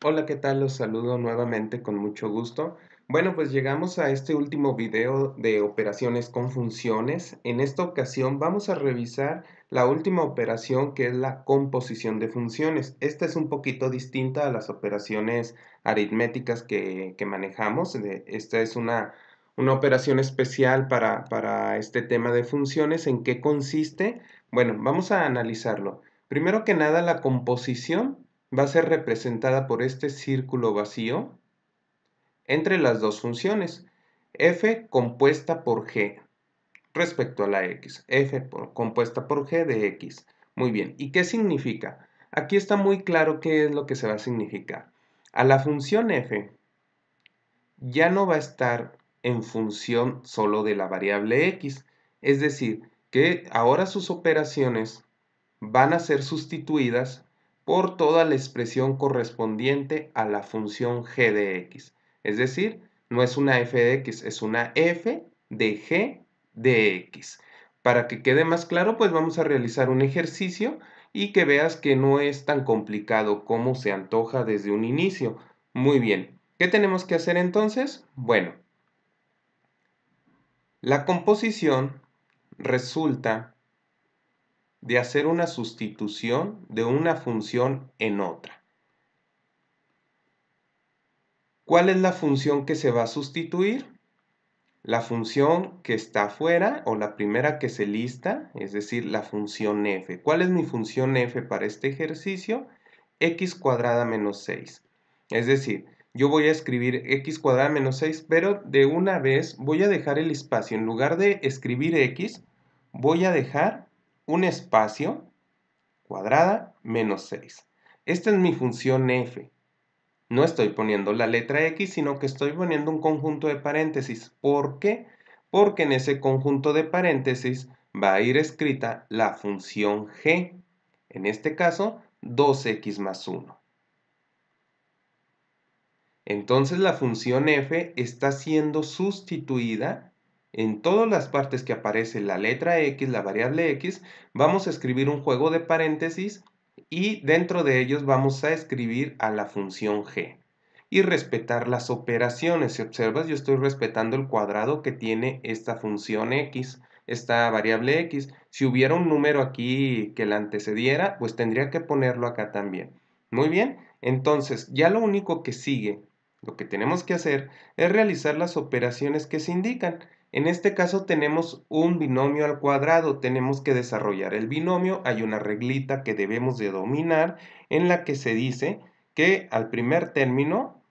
Hola, ¿qué tal? Los saludo nuevamente con mucho gusto. Bueno, pues llegamos a este último video de operaciones con funciones. En esta ocasión vamos a revisar la última operación que es la composición de funciones. Esta es un poquito distinta a las operaciones aritméticas que manejamos. Esta es una operación especial para este tema de funciones. ¿En qué consiste? Bueno, vamos a analizarlo. Primero que nada, la composición va a ser representada por este círculo vacío entre las dos funciones, f compuesta por g respecto a la x, compuesta por g de x. Muy bien, ¿y qué significa? Aquí está muy claro qué es lo que se va a significar. A la función f ya no va a estar en función solo de la variable x, es decir, que ahora sus operaciones van a ser sustituidas por toda la expresión correspondiente a la función g de x. Es decir, no es una f de x, es una f de g de x. Para que quede más claro, pues vamos a realizar un ejercicio y que veas que no es tan complicado como se antoja desde un inicio. Muy bien, ¿qué tenemos que hacer entonces? Bueno, la composición resulta de hacer una sustitución de una función en otra. ¿Cuál es la función que se va a sustituir? La función que está afuera o la primera que se lista, es decir, la función f. ¿Cuál es mi función f para este ejercicio? X cuadrada menos 6. Es decir, yo voy a escribir x cuadrada menos 6, pero de una vez voy a dejar el espacio. En lugar de escribir x, voy a dejar un espacio cuadrada menos 6. Esta es mi función f. No estoy poniendo la letra x, sino que estoy poniendo un conjunto de paréntesis. ¿Por qué? Porque en ese conjunto de paréntesis va a ir escrita la función g. En este caso, 2x más 1. Entonces la función f está siendo sustituida en todas las partes que aparece la letra x, la variable x. Vamos a escribir un juego de paréntesis y dentro de ellos vamos a escribir a la función g y respetar las operaciones. Si observas, yo estoy respetando el cuadrado que tiene esta función x, esta variable x. Si hubiera un número aquí que la antecediera, pues tendría que ponerlo acá también. Muy bien, entonces ya lo único que sigue, lo que tenemos que hacer es realizar las operaciones que se indican. En este caso tenemos un binomio al cuadrado, tenemos que desarrollar el binomio, hay una reglita que debemos de dominar en la que se dice que al primer término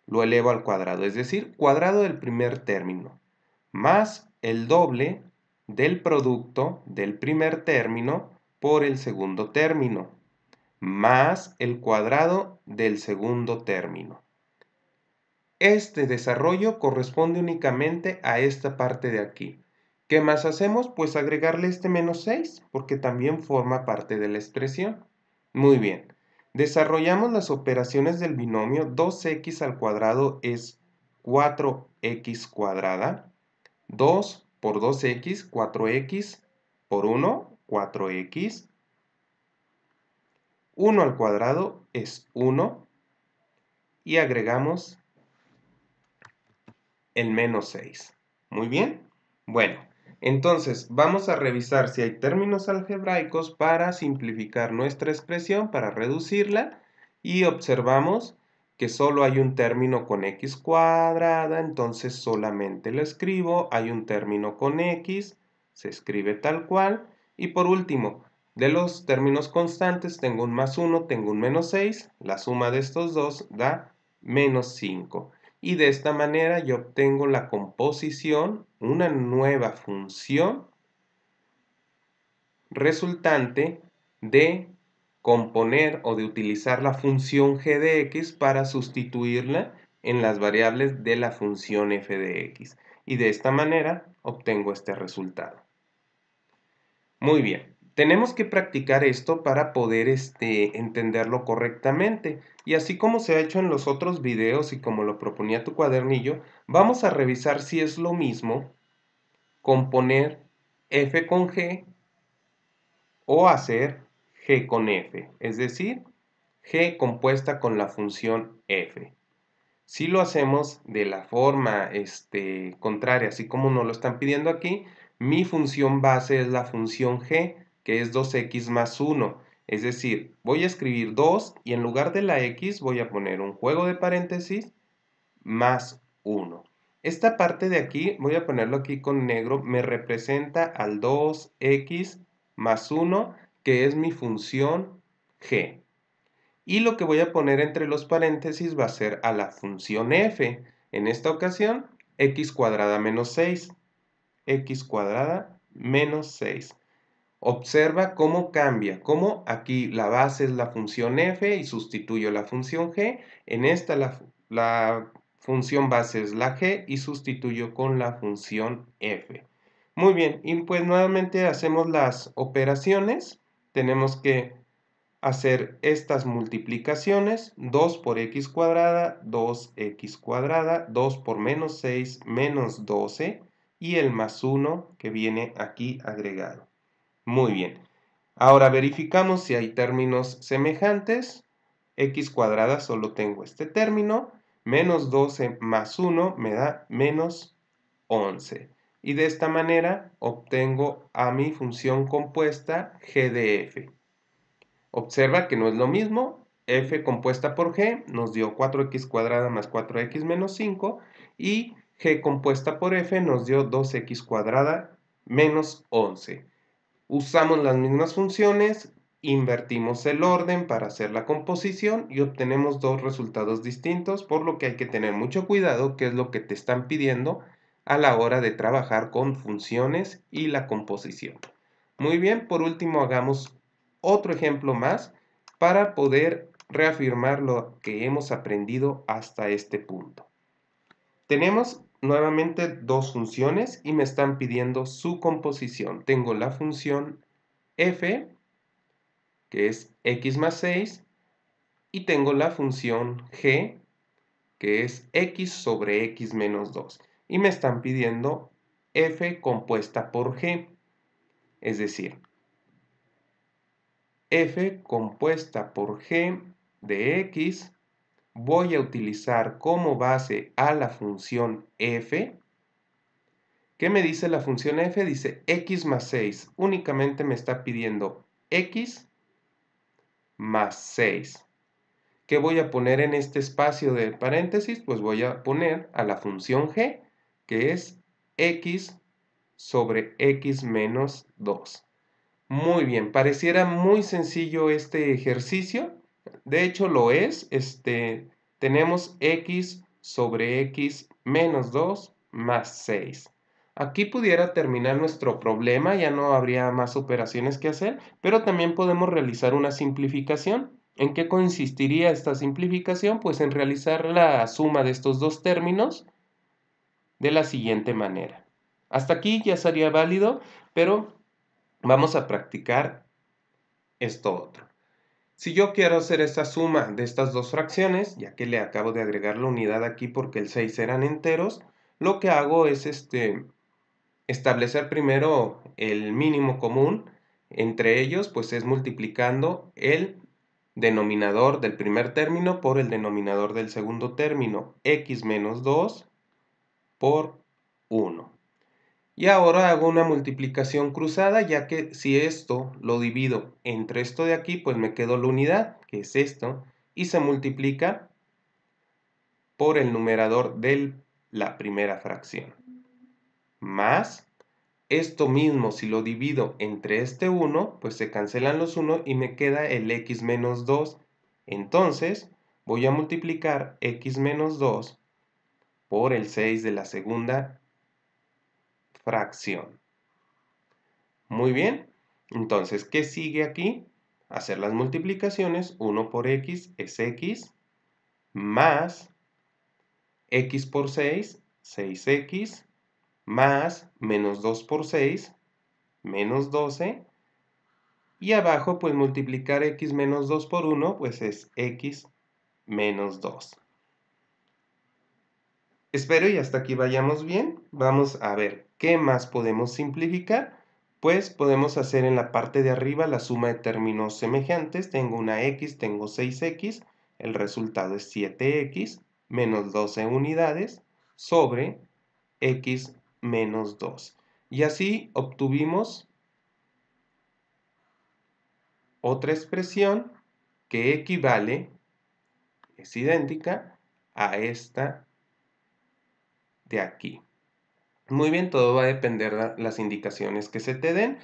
lo elevo al cuadrado, es decir, cuadrado del primer término, más el doble del producto del primer término por el segundo término, más el cuadrado del segundo término. Este desarrollo corresponde únicamente a esta parte de aquí. ¿Qué más hacemos? Pues agregarle este menos 6, porque también forma parte de la expresión. Muy bien. Desarrollamos las operaciones del binomio 2x al cuadrado es 4x cuadrada. 2 por 2x, 4x por 1, 4x. 1 al cuadrado es 1 y agregamos el menos 6. Muy bien. Bueno, entonces vamos a revisar si hay términos algebraicos para simplificar nuestra expresión, para reducirla, y observamos que solo hay un término con x cuadrada, entonces solamente lo escribo. Hay un término con x, se escribe tal cual. Y por último, de los términos constantes tengo un más 1, tengo un menos 6, la suma de estos dos da menos 5. Y de esta manera yo obtengo la composición, una nueva función resultante de componer o de utilizar la función g de x para sustituirla en las variables de la función f de x. Y de esta manera obtengo este resultado. Muy bien, tenemos que practicar esto para poder entenderlo correctamente. Y así como se ha hecho en los otros videos y como lo proponía tu cuadernillo, vamos a revisar si es lo mismo componer f con g o hacer g con f. Es decir, g compuesta con la función f. Si lo hacemos de la forma contraria, así como nos lo están pidiendo aquí, mi función base es la función g, que es 2x más 1. Es decir, voy a escribir 2 y en lugar de la x voy a poner un juego de paréntesis más 1. Esta parte de aquí, voy a ponerlo aquí con negro, me representa al 2x más 1, que es mi función g. Y lo que voy a poner entre los paréntesis va a ser a la función f. En esta ocasión, x cuadrada menos 6. X cuadrada menos 6. Observa cómo cambia, cómo aquí la base es la función f y sustituyo la función g. En esta la función base es la g y sustituyo con la función f. Muy bien, y pues nuevamente hacemos las operaciones. Tenemos que hacer estas multiplicaciones, 2 por x cuadrada, 2x cuadrada, 2 por menos 6, menos 12, y el más 1 que viene aquí agregado. Muy bien. Ahora verificamos si hay términos semejantes. X cuadrada solo tengo este término, menos 12 más 1 me da menos 11. Y de esta manera obtengo a mi función compuesta g de f. Observa que no es lo mismo, f compuesta por g nos dio 4x cuadrada más 4x menos 5 y g compuesta por f nos dio 2x cuadrada menos 11. Usamos las mismas funciones, invertimos el orden para hacer la composición y obtenemos dos resultados distintos, por lo que hay que tener mucho cuidado qué es lo que te están pidiendo a la hora de trabajar con funciones y la composición. Muy bien, por último hagamos otro ejemplo más para poder reafirmar lo que hemos aprendido hasta este punto. Tenemos nuevamente dos funciones y me están pidiendo su composición. Tengo la función f, que es x más 6, y tengo la función g, que es x sobre x menos 2. Y me están pidiendo f compuesta por g, es decir, f compuesta por g de x, voy a utilizar como base a la función f. ¿Qué me dice la función f? Dice x más 6. Únicamente me está pidiendo x más 6. ¿Qué voy a poner en este espacio de paréntesis? Pues voy a poner a la función g, que es x sobre x menos 2. Muy bien, pareciera muy sencillo este ejercicio. De hecho lo es. Tenemos x sobre x menos 2 más 6. Aquí pudiera terminar nuestro problema, ya no habría más operaciones que hacer, pero también podemos realizar una simplificación. ¿En qué consistiría esta simplificación? Pues en realizar la suma de estos dos términos de la siguiente manera. Hasta aquí ya sería válido, pero vamos a practicar esto otro. Si yo quiero hacer esta suma de estas dos fracciones, ya que le acabo de agregar la unidad aquí porque el 6 eran enteros, lo que hago es establecer primero el mínimo común entre ellos, pues es multiplicando el denominador del primer término por el denominador del segundo término, x menos 2 por 1. Y ahora hago una multiplicación cruzada, ya que si esto lo divido entre esto de aquí, pues me quedo la unidad, que es esto, y se multiplica por el numerador de la primera fracción. Más esto mismo, si lo divido entre este 1, pues se cancelan los 1 y me queda el x menos 2. Entonces, voy a multiplicar x menos 2 por el 6 de la segunda fracción. Muy bien. Entonces, ¿qué sigue aquí? Hacer las multiplicaciones. 1 por x es x, más x por 6, 6x, más menos 2 por 6, menos 12. Y abajo, pues multiplicar x menos 2 por 1, pues es x menos 2. Espero y hasta aquí vayamos bien. Vamos a ver qué más podemos simplificar. Pues podemos hacer en la parte de arriba la suma de términos semejantes. Tengo una x, tengo 6x, el resultado es 7x menos 12 unidades sobre x menos 2. Y así obtuvimos otra expresión que equivale, es idéntica a esta de aquí. Muy bien, todo va a depender de las indicaciones que se te den.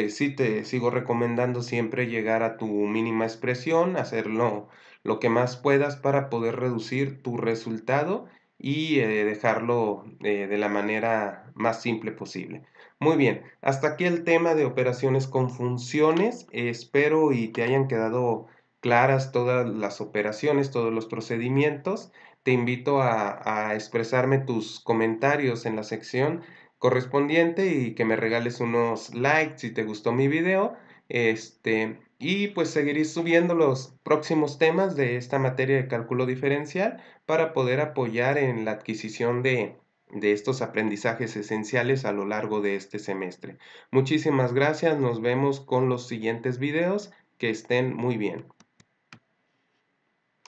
Sí te sigo recomendando siempre llegar a tu mínima expresión, hacerlo lo que más puedas para poder reducir tu resultado y dejarlo de la manera más simple posible. Muy bien, hasta aquí el tema de operaciones con funciones. Espero y te hayan quedado claras todas las operaciones, todos los procedimientos. Te invito a expresarme tus comentarios en la sección correspondiente y que me regales unos likes si te gustó mi video. Y pues seguiré subiendo los próximos temas de esta materia de cálculo diferencial para poder apoyar en la adquisición de estos aprendizajes esenciales a lo largo de este semestre. Muchísimas gracias, nos vemos con los siguientes videos, que estén muy bien.